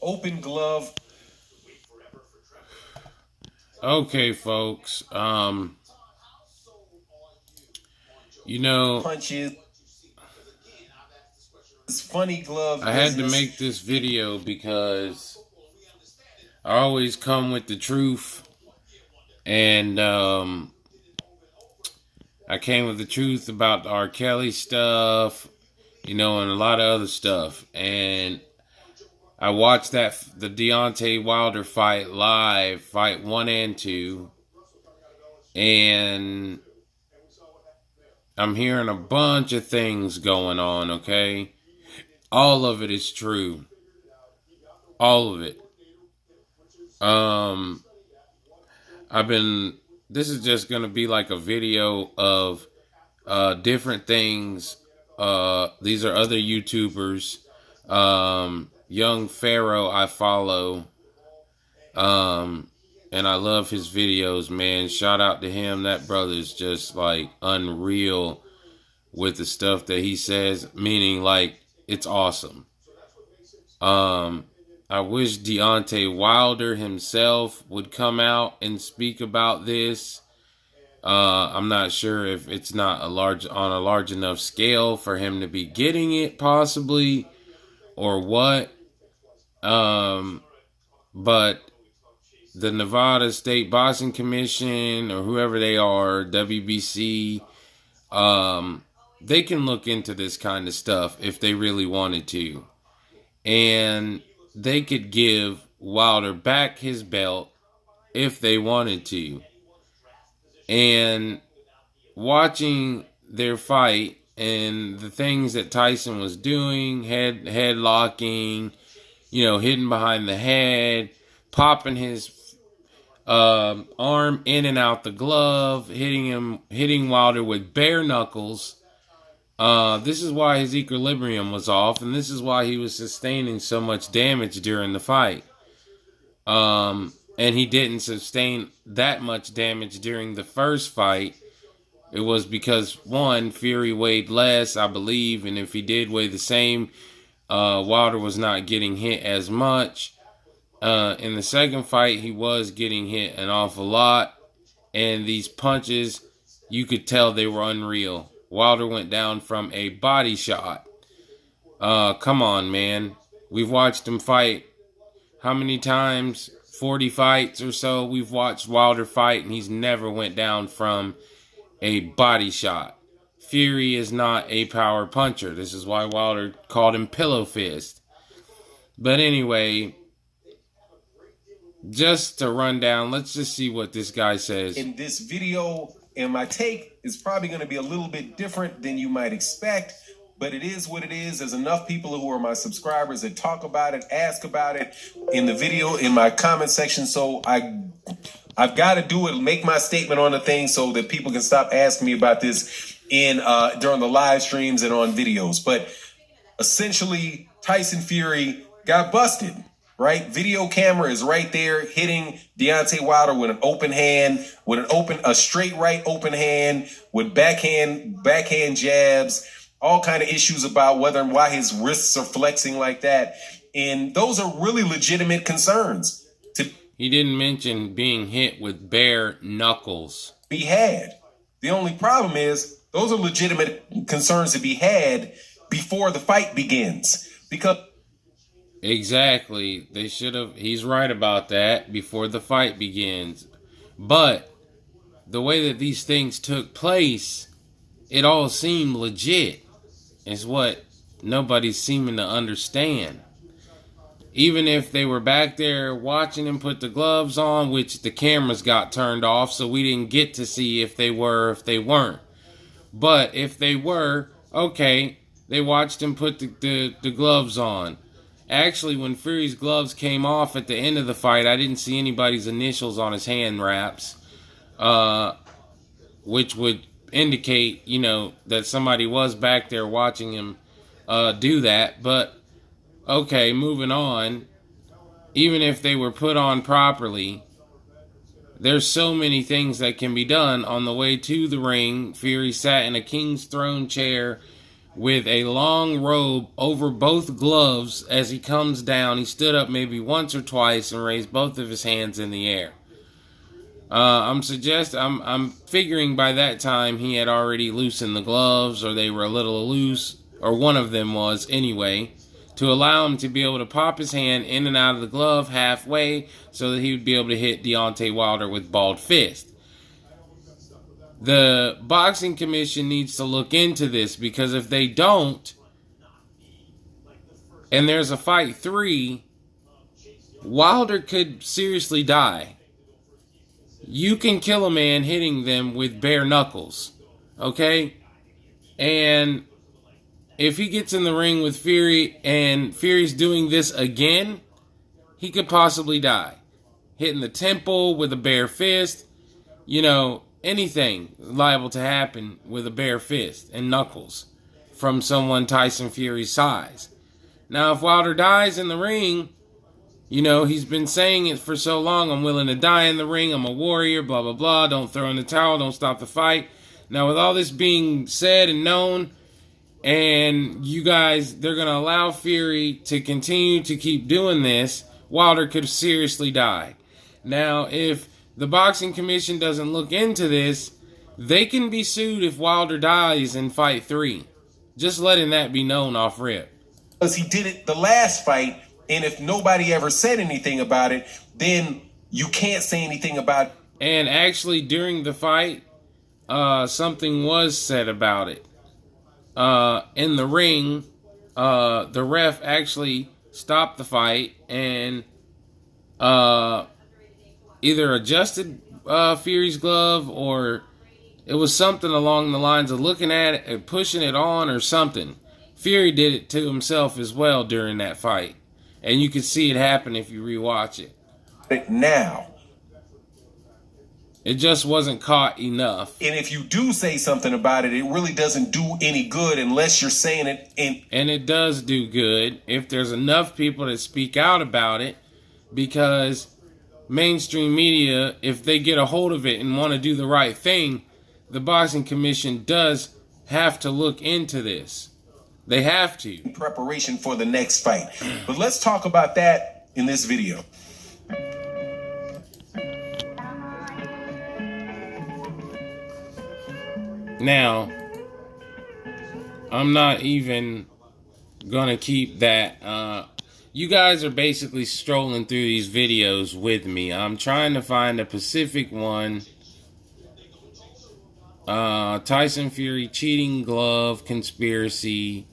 open glove. Okay, folks. You know, Punches. This funny glove I had to business. make this video because I always come with the truth, and I came with the truth about the R. Kelly stuff, and a lot of other stuff. And I watched the Deontay Wilder fight live, fight 1 and 2, and I'm hearing a bunch of things going on, okay? All of it is true. All of it. This is just going to be like a video of different things. These are other YouTubers. Young Pharaoh I follow. And I love his videos, man. Shout out to him. That brother's just like unreal with the stuff that he says, meaning like it's awesome. I wish Deontay Wilder himself would come out and speak about this. I'm not sure if it's not on a large enough scale for him to be getting it, possibly, or what. But the Nevada State Boxing Commission, or whoever they are, WBC, they can look into this kind of stuff if they really wanted to. And they could give Wilder back his belt if they wanted to. And watching their fight and the things that Tyson was doing, headlocking, hitting behind the head, popping his arm in and out the glove, hitting Wilder with bare knuckles. This is why his equilibrium was off, and this is why he was sustaining so much damage during the fight. And he didn't sustain that much damage during the first fight. It was because, one, Fury weighed less, I believe, and if he did weigh the same, Wilder was not getting hit as much. In the second fight, he was getting hit an awful lot, and these punches, you could tell they were unreal. Wilder went down from a body shot. Come on, man. We've watched him fight how many times? 40 fights or so. We've watched Wilder fight, and he's never went down from a body shot. Fury is not a power puncher. This is why Wilder called him pillow fist. But anyway, just to run down, let's just see what this guy says. In this video, and my take is probably going to be a little bit different than you might expect, but it is what it is. There's enough people who are my subscribers that talk about it, ask about it in the video, in my comment section. So I've got to do it, make my statement on the thing so that people can stop asking me about this during the live streams and on videos. But essentially, Tyson Fury got busted, right? Video camera is right there hitting Deontay Wilder with an open hand, with a straight right open hand, with backhand jabs, all kind of issues about why his wrists are flexing like that. And those are really legitimate concerns He didn't mention being hit with bare knuckles. Be had. The only problem is those are legitimate concerns to be had before the fight begins. Because exactly, he's right about that, before the fight begins. But the way that these things took place, it all seemed legit. Is what nobody's seeming to understand. Even if they were back there watching him put the gloves on, which the cameras got turned off, so we didn't get to see if they were or if they weren't. But if they were, okay, they watched him put the gloves on. Actually, when Fury's gloves came off at the end of the fight, I didn't see anybody's initials on his hand wraps, which would indicate, that somebody was back there watching him do that. But okay, moving on. Even if they were put on properly, there's so many things that can be done on the way to the ring. Fury sat in a king's throne chair with a long robe over both gloves. As he comes down, he stood up maybe once or twice and raised both of his hands in the air. I'm figuring by that time he had already loosened the gloves, or they were a little loose, or one of them was anyway, to allow him to be able to pop his hand in and out of the glove halfway so that he would be able to hit Deontay Wilder with balled fist. The boxing commission needs to look into this, because if they don't, and there's a fight 3, Wilder could seriously die. You can kill a man hitting them with bare knuckles, okay? And if he gets in the ring with Fury and Fury's doing this again, he could possibly die. Hitting the temple with a bare fist, anything liable to happen with a bare fist and knuckles from someone Tyson Fury's size. Now, if Wilder dies in the ring, he's been saying it for so long, I'm willing to die in the ring, I'm a warrior, blah, blah, blah, don't throw in the towel, don't stop the fight. Now, with all this being said and known, and you guys, they're going to allow Fury to continue to keep doing this, Wilder could seriously die. Now, if the boxing commission doesn't look into this, they can be sued if Wilder dies in fight 3. Just letting that be known off rip. Because he did it the last fight, and if nobody ever said anything about it, then you can't say anything about it. And actually, during the fight, something was said about it. In the ring, the ref actually stopped the fight and either adjusted Fury's glove, or it was something along the lines of looking at it and pushing it on or something. Fury did it to himself as well during that fight. And you can see it happen if you rewatch it. Now. It just wasn't caught enough. And if you do say something about it, it really doesn't do any good unless you're saying it in... And it does do good if there's enough people that speak out about it, because mainstream media, if they get a hold of it and want to do the right thing, the boxing commission does have to look into this. They have to. In preparation for the next fight. But let's talk about that in this video. Now, I'm not even gonna keep that. You guys are basically strolling through these videos with me. I'm trying to find a specific one. Tyson Fury cheating glove conspiracy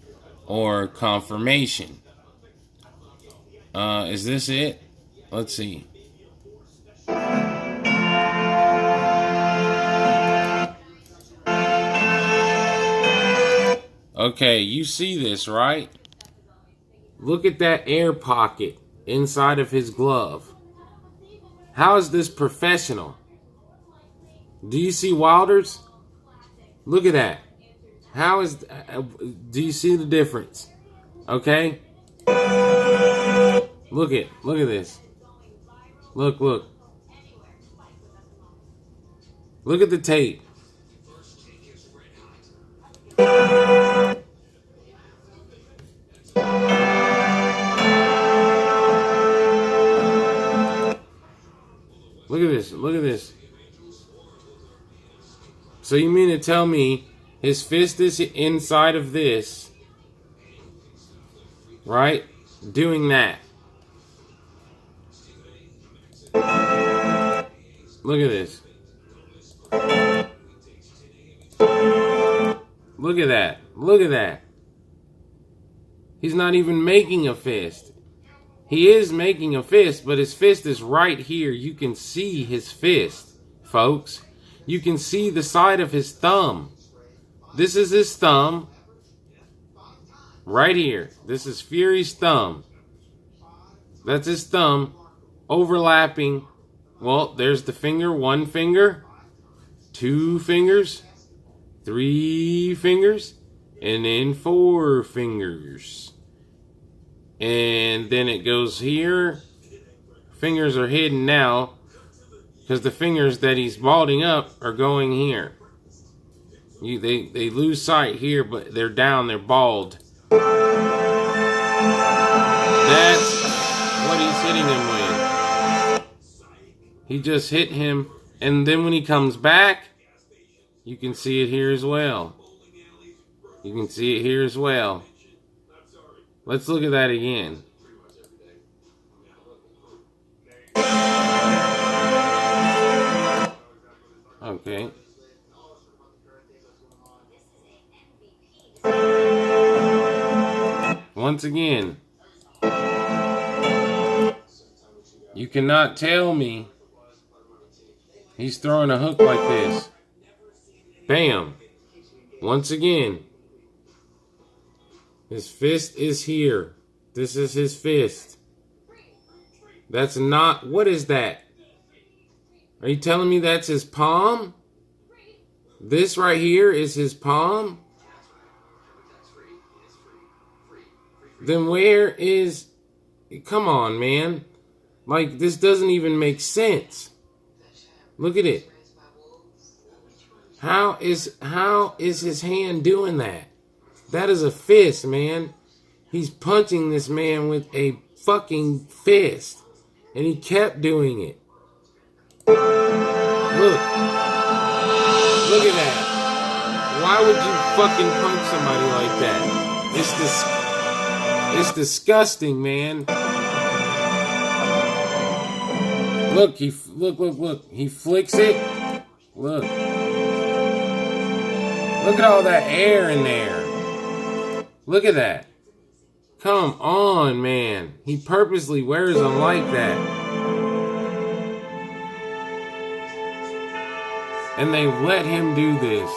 or confirmation. Is this it? Let's see. Okay, you see this, right? Look at that air pocket inside of his glove. How is this professional? Do you see Wilder's? Look at that. How is... do you see the difference? Okay? Look at this. Look. Look at the tape. Look at this. So you mean to tell me his fist is inside of this, right? Doing that. Look at this. Look at that. Look at that. He's not even making a fist. He is making a fist, but his fist is right here. You can see his fist, folks. You can see the side of his thumb. This is his thumb. Right here. This is Fury's thumb. That's his thumb overlapping. Well, there's the finger. 1 finger. 2 fingers. 3 fingers. And then 4 fingers. And then it goes here. Fingers are hidden now, because the fingers that he's balding up are going here. They lose sight here, but they're down, they're bald. That's what he's hitting him with. He just hit him, and then when he comes back, you can see it here as well. You can see it here as well. Let's look at that again. Okay. Once again, you cannot tell me he's throwing a hook like this. Bam. Once again, his fist is here. This is his fist. That's not, what is that? Are you telling me that's his palm? This right here is his palm? Then where is, come on, man. Like, this doesn't even make sense. Look at it. How is his hand doing that? That is a fist, man. He's punching this man with a fucking fist. And he kept doing it. Look. Look at that. Why would you fucking punch somebody like that? It's disgusting, man. Look, look. He flicks it. Look. Look at all that air in there. Look at that. Come on, man. He purposely wears them like that. And they let him do this.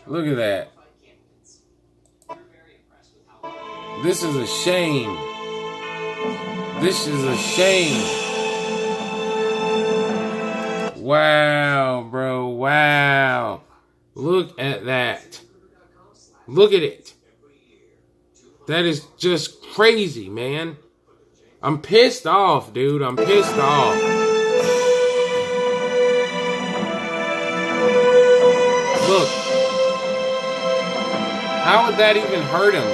Look at that. This is a shame. This is a shame. Wow, bro. Wow. Look at that. Look at it. That is just crazy, man. I'm pissed off, dude. I'm pissed off. Look. How would that even hurt him?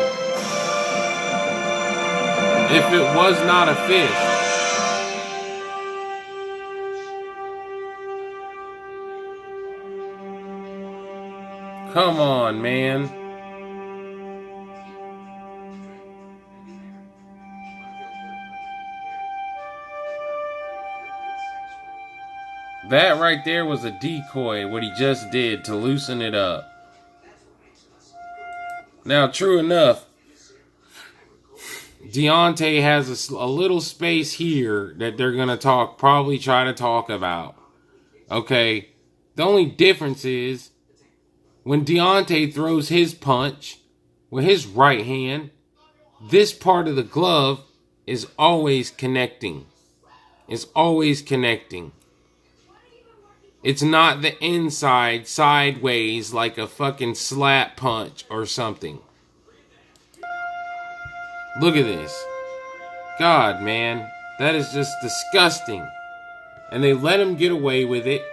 If it was not a fist. Come on, man. That right there was a decoy, what he just did to loosen it up. Now, true enough, Deontay has a little space here that they're going to probably try to talk about. Okay? The only difference is when Deontay throws his punch with his right hand, this part of the glove is always connecting. It's always connecting. It's not the inside, sideways, like a fucking slap punch or something. Look at this. God, man. That is just disgusting. And they let him get away with it.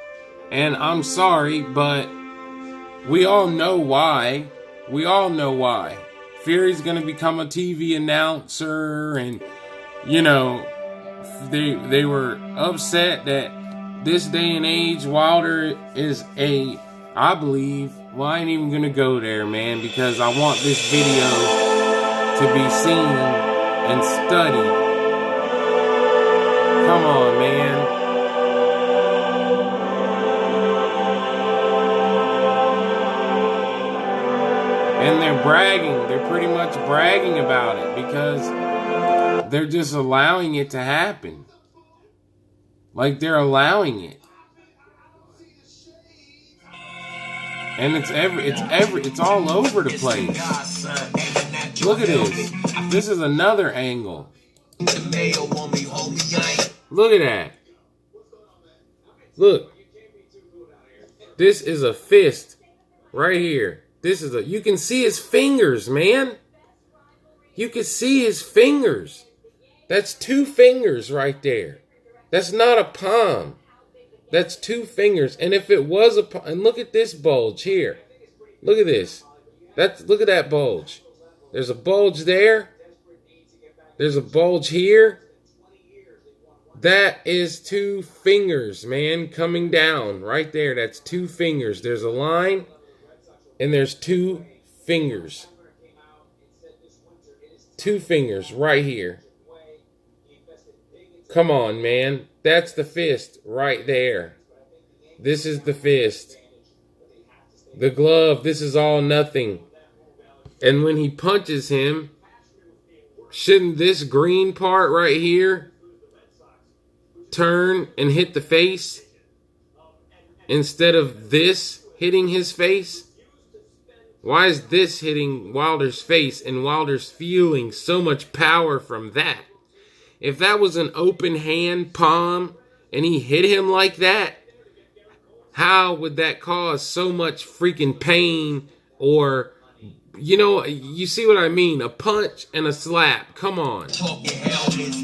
And I'm sorry, but we all know why. We all know why. Fury's going to become a TV announcer. And, you know, they were upset that this day and age, Wilder is I believe, well, I ain't even going to go there, man, because I want this video to be seen and studied. Come on, man. And they're bragging. They're pretty much bragging about it because they're just allowing it to happen. Like they're allowing it. And it's all over the place. Look at this. This is another angle. Look at that. Look. This is a fist right here. You can see his fingers, man. You can see his fingers. That's 2 fingers right there. That's not a palm. That's 2 fingers. And if it was and look at this bulge here. Look at this. Look at that bulge. There's a bulge there. There's a bulge here. That is 2 fingers, man, coming down right there. That's 2 fingers. There's a line and there's 2 fingers. 2 fingers right here. Come on, man. That's the fist right there. This is the fist. The glove, this is all nothing. And when he punches him, shouldn't this green part right here turn and hit the face instead of this hitting his face? Why is this hitting Wilder's face and Wilder's feeling so much power from that? If that was an open hand palm and he hit him like that, how would that cause so much freaking pain? Or, you know, you see what I mean? A punch and a slap. Come on. Talking helmets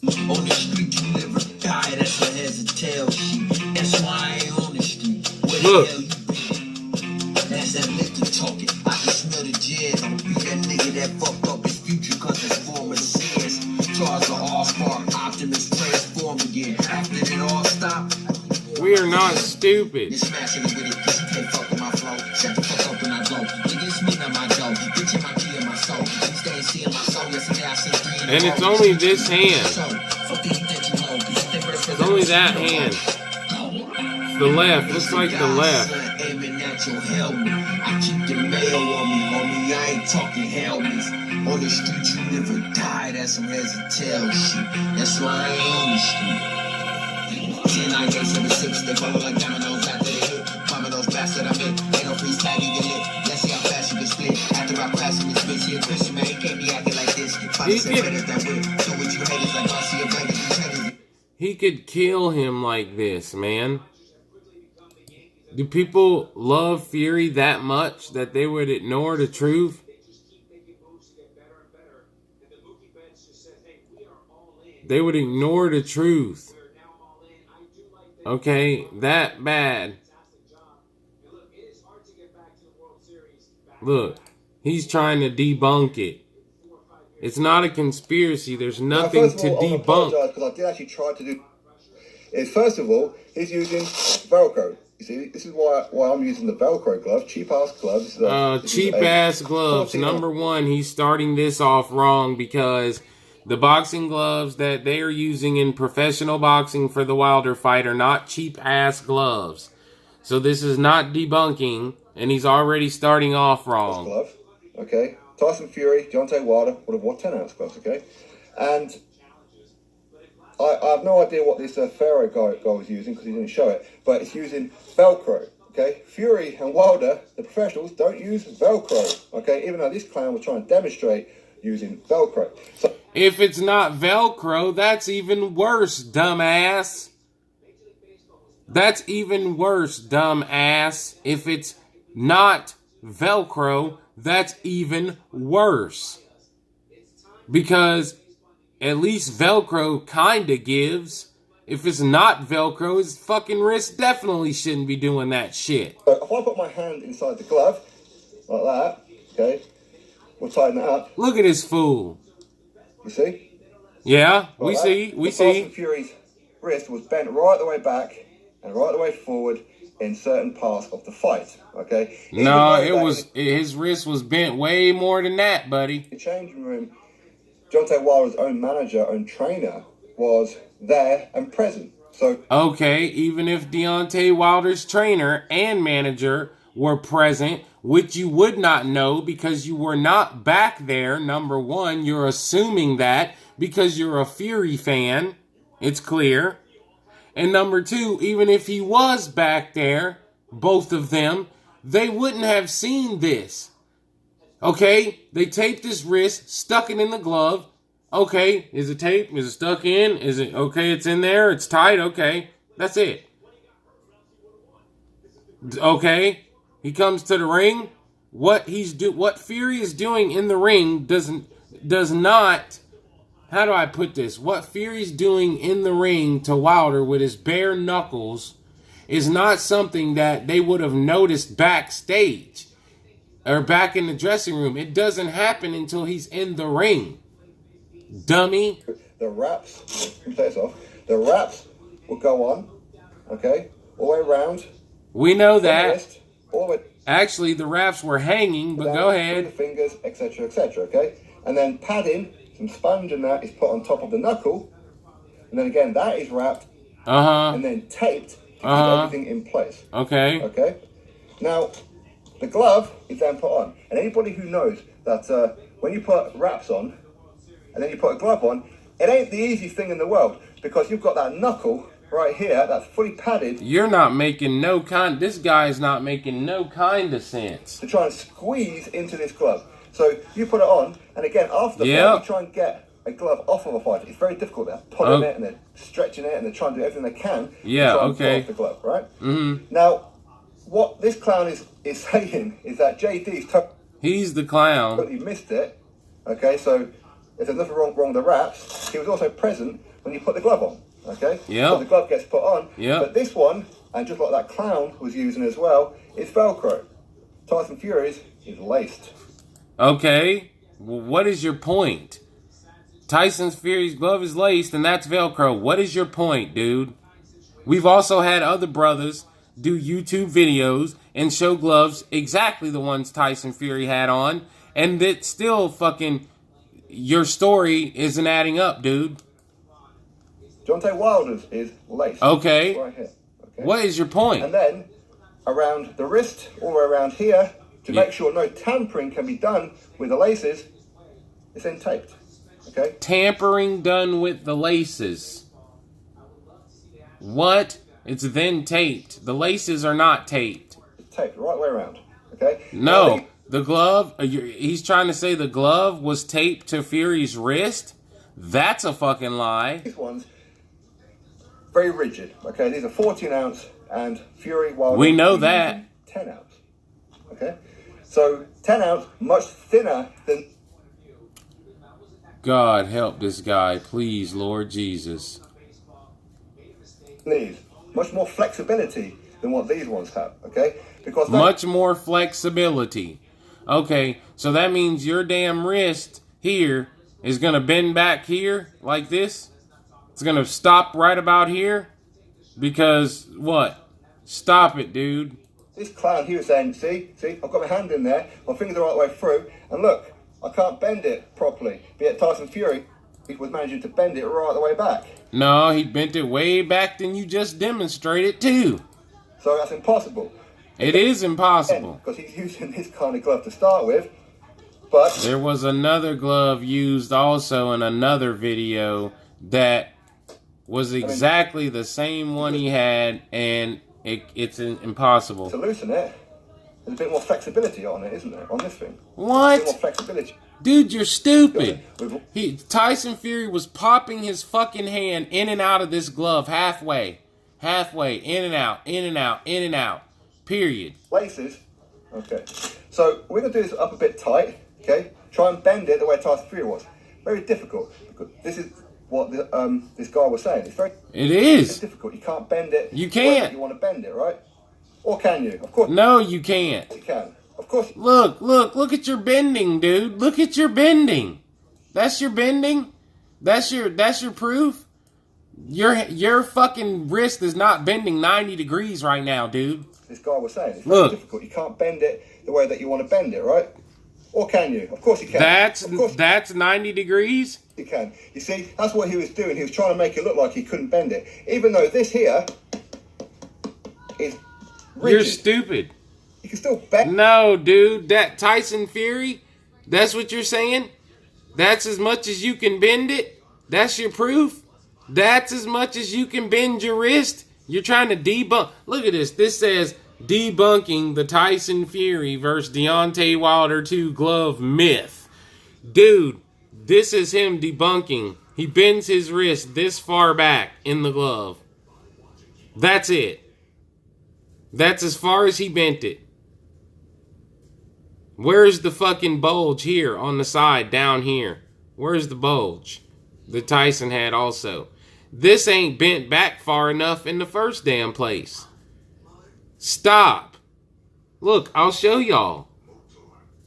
on the street, you never die. That's what has a tail sheet. That's why I ain't on the street. Where the Look. hell you been? That's that liquor talking. I can smell the jazz. I'ma be that nigga that fucked up his future cause his former sins. Charles the all-spark optimist transform again. After it all stopped, We are not stupid. you're smashing it with it cause you can't fuck with my flow. Shut the fuck up when I go. Nigga, it's me, not my dough. Bitch in my key in my soul. You stay seeing my soul. Yesterday I seen 3 And it's only this hand. It's only that hand. The left. Looks like the left. Aiming at your helmet. I keep the mail on me, homie. I ain't talking helmets. On the street, you never die. That's some heads and tail shit. That's why I ain't on the street. 10, 9, 8, 7, 6. They follow like dominoes after they hit. Bombing those bastard I'm in. Ain't no freestyle, you get lit. Let's see how fast you can split. After I pass in this bitch, he a Christian, man. He can't be acting like this. Body said better that way. Do what you haters like I see a better than He could kill him like this, man. Do people love Fury that much that they would ignore the truth? They would ignore the truth. Okay, that bad. Look, he's trying to debunk it. It's not a conspiracy. There's nothing to debunk. Because I did actually try to do is, first of all, he's using Velcro. You see, this is why I'm using the Velcro gloves, cheap-ass gloves. Cheap-ass gloves. Number one, he's starting this off wrong because the boxing gloves that they are using in professional boxing for the Wilder fight are not cheap-ass gloves. So this is not debunking, and he's already starting off wrong. Glove, okay. Tyson Fury, Deontay Wilder would have worn 10-ounce gloves, okay? And I have no idea what this Pharaoh guy was using because he didn't show it, but it's using Velcro, okay? Fury and Wilder, the professionals, don't use Velcro, okay? Even though this clown was trying to demonstrate using Velcro. So, if it's not Velcro, that's even worse, dumbass. That's even worse, dumbass. If it's not Velcro, that's even worse. Because at least Velcro kinda gives. If it's not Velcro, his fucking wrist definitely shouldn't be doing that shit. if I put my hand inside the glove, like that, okay, we'll tighten it up. Look at this fool. You see? Yeah, Like we that. see. Tyson Fury's wrist was bent right the way back and right the way forward in certain parts of the fight, okay? No, his wrist was bent way more than that, buddy. In the changing room, Deontay Wilder's own manager, own trainer, was there and present. So Okay, even if Deontay Wilder's trainer and manager were present, which you would not know because you were not back there, number one, you're assuming that because you're a Fury fan, it's clear. And number two, even if he was back there, both of them, they wouldn't have seen this. Okay, they taped his wrist, stuck it in the glove. Okay, is it taped? Is it stuck in? Is it okay? It's in there. It's tight. Okay, that's it. Okay, he comes to the ring. What Fury is doing in the ring does not how do I put this? What Fury's doing in the ring to Wilder with his bare knuckles is not something that they would have noticed backstage or back in the dressing room. It doesn't happen until he's in the ring. Dummy. The wraps, let me take this off. The wraps will go on, okay, all the way around. We know that. Wrist, all the way Actually, the wraps were hanging, but down, go through ahead. the fingers, etc., etc., okay? And then padding, some sponge and that is put on top of the knuckle. And then again, that is wrapped and then taped to keep everything in place. Okay. Okay? Now, the glove is then put on. And anybody who knows that when you put wraps on and then you put a glove on, it ain't the easiest thing in the world because you've got that knuckle right here that's fully padded. You're not making no kind. This guy is not making no kind of sense. To try and squeeze into this glove. So you put it on, and again, after the fight, you try and get a glove off of a fighter. It's very difficult. They're pulling it and they're stretching it and they're trying to do everything they can to try and pull off the glove, right? Mm-hmm. Now, what this clown is saying is that JD's he's the clown. Totally missed it. Okay, so if there's nothing wrong with the wraps, he was also present when you put the glove on. Okay? Yeah. So the glove gets put on. Yeah. But this one, and just like that clown was using as well, is Velcro. Tyson Fury's is laced. Okay. Well, what is your point? Tyson Fury's glove is laced and that's Velcro. What is your point, dude? We've also had other brothers do YouTube videos and show gloves exactly the ones Tyson Fury had on, and that still fucking your story isn't adding up, dude. Deontay Wilder's is laced. Okay. Right here. Okay. What is your point? And then around the wrist, all the way around here, to make sure no tampering can be done with the laces, it's then taped. Okay? Tampering done with the laces. What? It's then taped. The laces are not taped. It's taped the right way around. Okay? No. The glove, he's trying to say the glove was taped to Fury's wrist? That's a fucking lie. These ones, very rigid. Okay? These are 14 ounce and Fury Wilder. We know that. 10 ounce. Okay? So 10 ounce, much thinner than. God help this guy, please, Lord Jesus. These. Much more flexibility than what these ones have. Okay? Because much more flexibility. Okay, so that means your damn wrist here is going to bend back here like this. It's going to stop right about here. Because what? Stop it, dude. This clown, he was saying, see, I've got my hand in there, my fingers are right the way through, and look, I can't bend it properly. But yet Tyson Fury, he was managing to bend it right the way back. No, he bent it way back than you just demonstrated too. So that's impossible. It is impossible. Because he's using this kind of glove to start with, but... There was another glove used also in another video that was exactly the same one he had, and it's impossible. To loosen it, there's a bit more flexibility on it, isn't there? On this thing. What? A bit more flexibility. Dude, you're stupid. Tyson Fury was popping his fucking hand in and out of this glove halfway, in and out, in and out, in and out. Period. Laces. Okay. So we're gonna do this up a bit tight. Okay. Try and bend it the way Tyson Fury was. Very difficult because this is what this guy was saying. It is difficult. You can't bend it. You can't. You want to bend it, right? Or can you? Of course. No, you can't. You can. Of course. Look at your bending, dude. Look at your bending. That's your bending? That's your proof? Your fucking wrist is not bending 90 degrees right now, dude. This guy was saying it's very difficult. You can't bend it the way that you want to bend it, right? Or can you? Of course you can. That's 90 degrees? You can. You see, that's what he was doing. He was trying to make it look like he couldn't bend it. Even though this here is rigid. You're stupid. You can still bend. No, dude. That Tyson Fury, that's what you're saying? That's as much as you can bend it? That's your proof? That's as much as you can bend your wrist? You're trying to debunk. Look at this. This says debunking the Tyson Fury versus Deontay Wilder 2 glove myth. Dude, this is him debunking. He bends his wrist this far back in the glove. That's it. That's as far as he bent it. Where's the fucking bulge here on the side down here? Where's the bulge? that Tyson had also. This ain't bent back far enough in the first damn place. Stop. Look, I'll show y'all.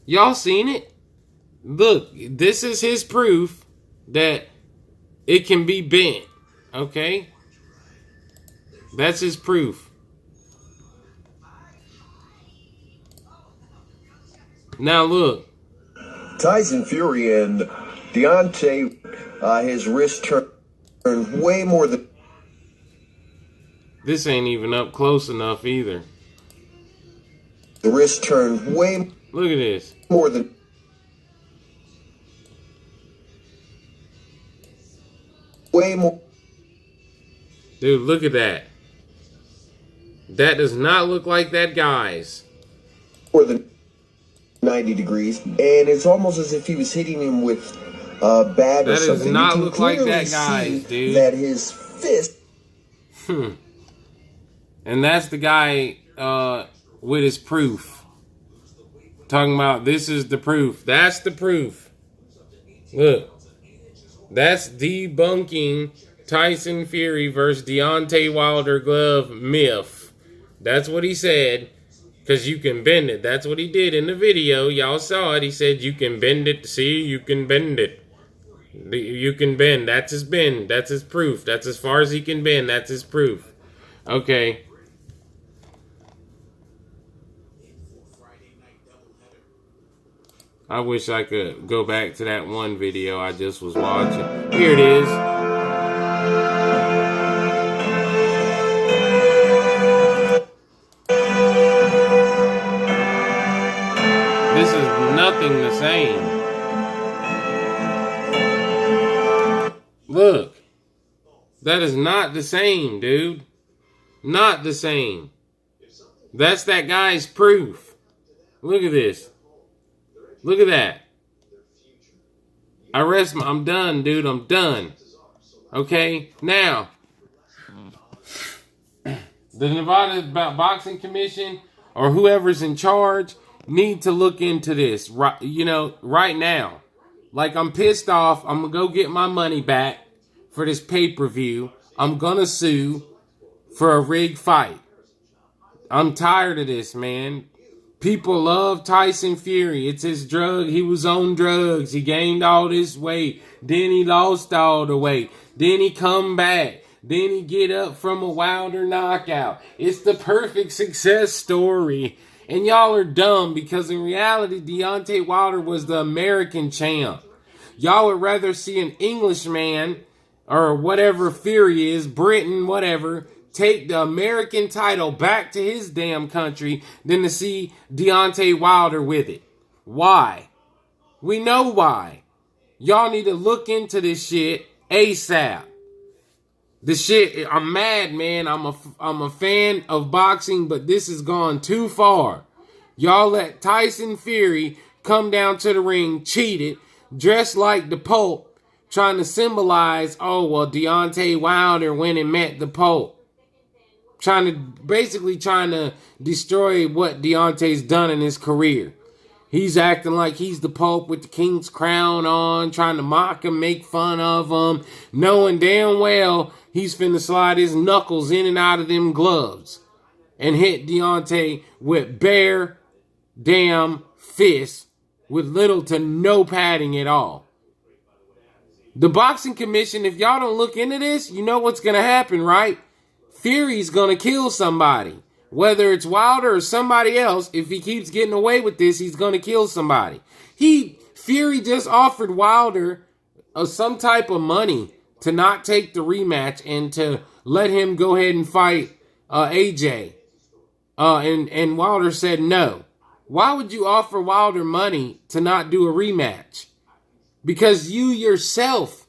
Y'all seen it? Look, this is his proof that it can be bent. Okay? That's his proof. Now look. Tyson Fury and Deontay, his wrist turned way more than... This ain't even up close enough either. The wrist turned way... Look at this. More than... Way more... Dude, look at that. That does not look like that guy's. More than 90 degrees. And it's almost as if he was hitting him with a bag that or something. That does not you can look like clearly that guy's, see dude. That his fist... And that's the guy with his proof. Talking about this is the proof. That's the proof. Look. That's debunking Tyson Fury versus Deontay Wilder glove myth. That's what he said. Because you can bend it. That's what he did in the video. Y'all saw it. He said you can bend it. See, you can bend it. You can bend. That's his bend. That's his proof. That's as far as he can bend. That's his proof. Okay. I wish I could go back to that one video I just was watching. Here it is. This is nothing the same. Look. That is not the same, dude. Not the same. That's that guy's proof. Look at this. Look at that. I'm done, dude. I'm done. Okay? Now, the Nevada Boxing Commission or whoever's in charge need to look into this, right now. Like, I'm pissed off. I'm going to go get my money back for this pay-per-view. I'm going to sue for a rigged fight. I'm tired of this, man. People love Tyson Fury. It's his drug. He was on drugs. He gained all this weight. Then he lost all the weight. Then he come back. Then he get up from a Wilder knockout. It's the perfect success story. And y'all are dumb because in reality, Deontay Wilder was the American champ. Y'all would rather see an Englishman or whatever Fury is, Britain, whatever, take the American title back to his damn country than to see Deontay Wilder with it. Why? We know why. Y'all need to look into this shit ASAP. The shit, I'm mad, man. I'm a fan of boxing, but this has gone too far. Y'all let Tyson Fury come down to the ring, cheated, dressed like the Pope, trying to symbolize, Deontay Wilder went and met the Pope. Trying to destroy what Deontay's done in his career. He's acting like he's the Pope with the king's crown on, trying to mock him, make fun of him, knowing damn well he's finna slide his knuckles in and out of them gloves and hit Deontay with bare damn fists with little to no padding at all. The Boxing Commission, if y'all don't look into this, you know what's gonna happen, right? Fury's gonna kill somebody. Whether it's Wilder or somebody else, if he keeps getting away with this, he's gonna kill somebody. Fury just offered Wilder some type of money to not take the rematch and to let him go ahead and fight AJ. And Wilder said no. Why would you offer Wilder money to not do a rematch? Because you yourself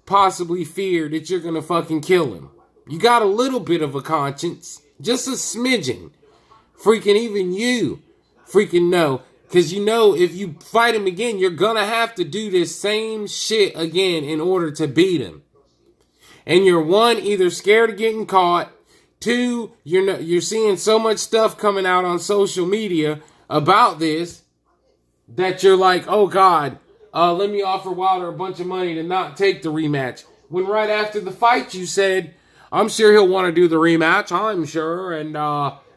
possibly fear that you're gonna fucking kill him. You got a little bit of a conscience. Just a smidgen. Freaking even you freaking know. Because you know if you fight him again, you're going to have to do this same shit again in order to beat him. And you're one, either scared of getting caught. Two, you're seeing so much stuff coming out on social media about this that you're like, oh God, let me offer Wilder a bunch of money to not take the rematch. When right after the fight you said, I'm sure he'll want to do the rematch, I'm sure, and,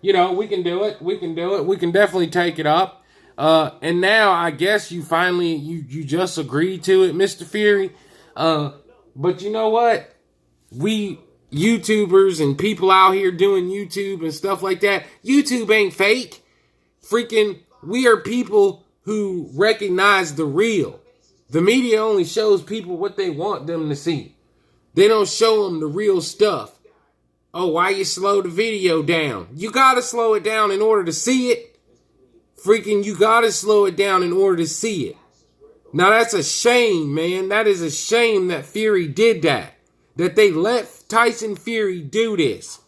we can do it, we can definitely take it up. And now I guess you finally, you just agreed to it, Mr. Fury. But you know what? We YouTubers and people out here doing YouTube and stuff like that, YouTube ain't fake. Freaking, we are people who recognize the real. The media only shows people what they want them to see. They don't show them the real stuff. Oh, why you slow the video down? You gotta slow it down in order to see it. Freaking, you gotta slow it down in order to see it. Now that's a shame, man. That is a shame that Fury did that. That they let Tyson Fury do this.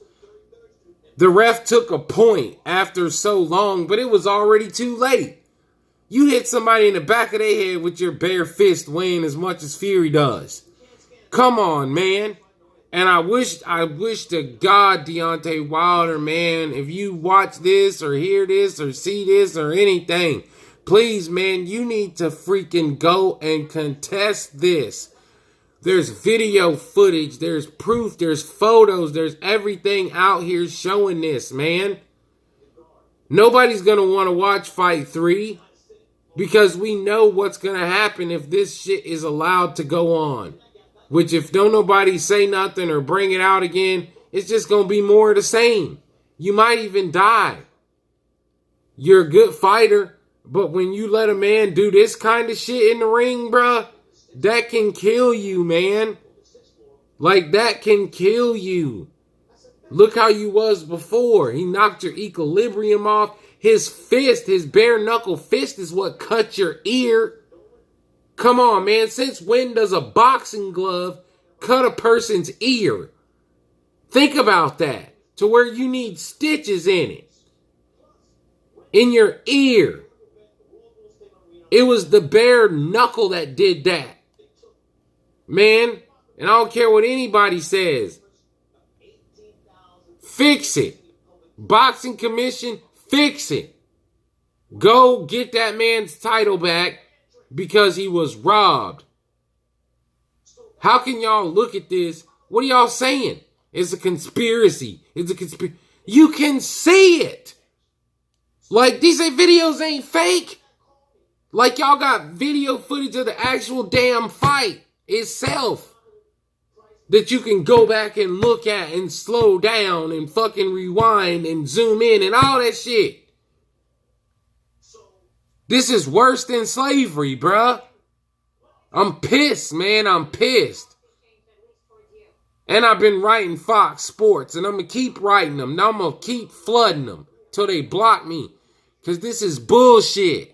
The ref took a point after so long, but it was already too late. You hit somebody in the back of their head with your bare fist weighing as much as Fury does. Come on, man. And I wish to God, Deontay Wilder, man, if you watch this or hear this or see this or anything, please, man, you need to freaking go and contest this. There's video footage, there's proof, there's photos, there's everything out here showing this, man. Nobody's going to want to watch Fight 3 because we know what's going to happen if this shit is allowed to go on. Which if don't nobody say nothing or bring it out again, it's just going to be more of the same. You might even die. You're a good fighter, but when you let a man do this kind of shit in the ring, bruh, that can kill you, man. Like, that can kill you. Look how you was before. He knocked your equilibrium off. His fist, his bare knuckle fist is what cut your ear. Come on, man. Since when does a boxing glove cut a person's ear? Think about that. To where you need stitches in it. In your ear. It was the bare knuckle that did that. Man, and I don't care what anybody says. Fix it. Boxing Commission, fix it. Go get that man's title back because he was robbed. How can y'all look at this? What are y'all saying? It's a conspiracy. You can see it. Like, these videos ain't fake. Like, y'all got video footage of the actual damn fight itself that you can go back and look at and slow down and fucking rewind and zoom in and all that shit. This is worse than slavery, bruh. I'm pissed, man. I'm pissed. And I've been writing Fox Sports, and I'm going to keep writing them. Now I'm going to keep flooding them till they block me. Because this is bullshit.